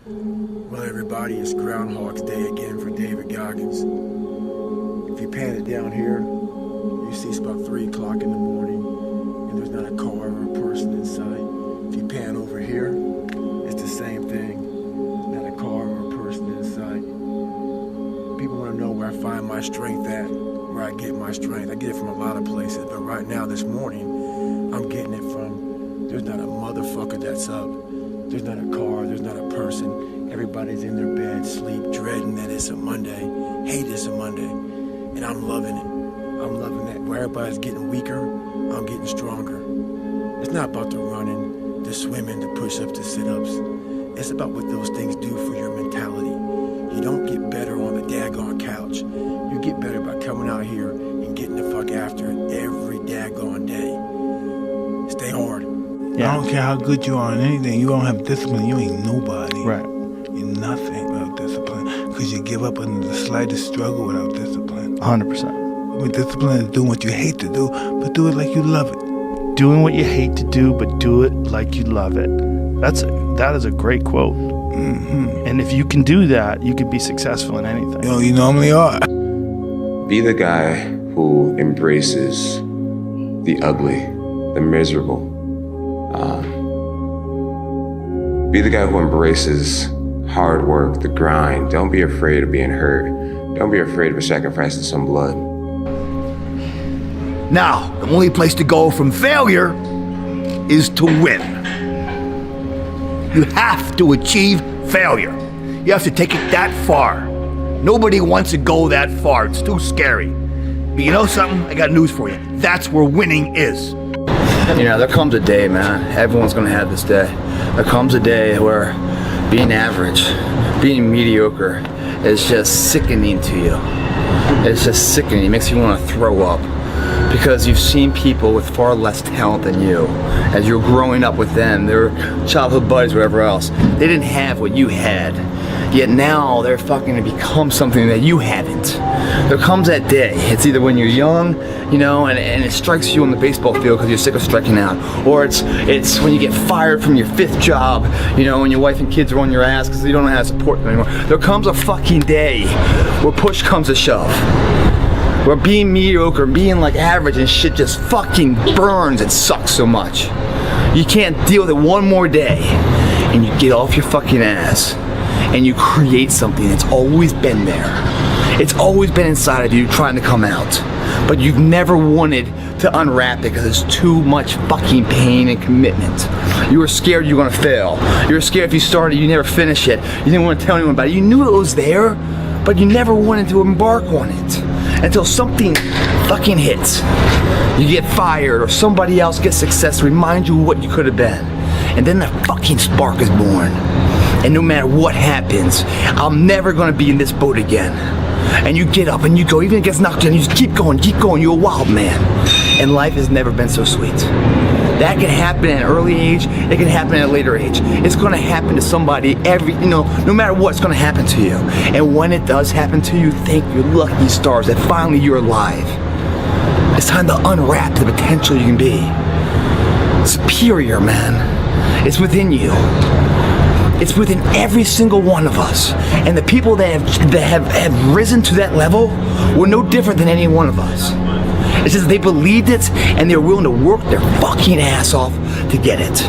Well, everybody, it's Groundhog's Day again for David Goggins. If you pan it down here, you see it's about 3 o'clock in the morning, and there's not a car or a person in sight. If you pan over here, it's the same thing. Not a car or a person in sight. People want to know where I find my strength at, where I get my strength. I get it from a lot of places, but right now, this morning, I'm getting it from, there's not a motherfucker that's up. There's not a car, there's not a person. Everybody's in their bed, sleep, dreading that it's a Monday. Hate it's a Monday. And I'm loving it. I'm loving that. Where everybody's getting weaker, I'm getting stronger. It's not about the running, the swimming, the push-ups, the sit-ups. It's about what those things do for your mentality. You don't get better on the daggone couch. You get better by coming out here and getting the fuck after it every daggone day. Stay hard. Yeah. I don't care how good you are in anything. You don't have discipline, you ain't nobody. Right. You're nothing without discipline. Because you give up under the slightest struggle without discipline. 100%. I mean, discipline is doing what you hate to do, but do it like you love it. Doing what you hate to do, but do it like you love it. That is a great quote. Mm-hmm. And if you can do that, you can be successful in anything. You normally are. Be the guy who embraces the ugly, the miserable. Be the guy who embraces hard work, the grind. Don't be afraid of being hurt. Don't be afraid of sacrificing some blood. Now, the only place to go from failure is to win. You have to achieve failure. You have to take it that far. Nobody wants to go that far. It's too scary. But you know something? I got news for you. That's where winning is. You know, there comes a day, man. Everyone's gonna have this day. There comes a day where being average, being mediocre is just sickening to you. It's just sickening. It makes you want to throw up. Because you've seen people with far less talent than you. As you're growing up with them, their childhood buddies, whatever else, they didn't have what you had. Yet now they're fucking to become something that you haven't. There comes that day. It's either when you're young, you know, and it strikes you on the baseball field because you're sick of striking out, or it's when you get fired from your 5th job, you know, and your wife and kids are on your ass because you don't know how to support them anymore. There comes a fucking day where push comes to shove. Where being mediocre, being like average and shit just fucking burns and sucks so much. You can't deal with it one more day. And you get off your fucking ass and you create something that's always been there. It's always been inside of you trying to come out. But you've never wanted to unwrap it because it's too much fucking pain and commitment. You were scared you were gonna fail. You were scared if you started, you never finish it. You didn't want to tell anyone about it. You knew it was there, but you never wanted to embark on it. Until something fucking hits. You get fired or somebody else gets success to remind you what you could have been. And then that fucking spark is born. And no matter what happens, I'm never gonna be in this boat again. And you get up and you go, even if it gets knocked down, you just keep going, you're a wild man. And life has never been so sweet. That can happen at an early age, it can happen at a later age. It's gonna happen to somebody no matter what, it's gonna happen to you. And when it does happen to you, thank your lucky stars that finally you're alive. It's time to unwrap the potential you can be. Superior, man. It's within you. It's within every single one of us. And the people that have risen to that level were no different than any one of us. It's just they believed it and they were willing to work their fucking ass off to get it.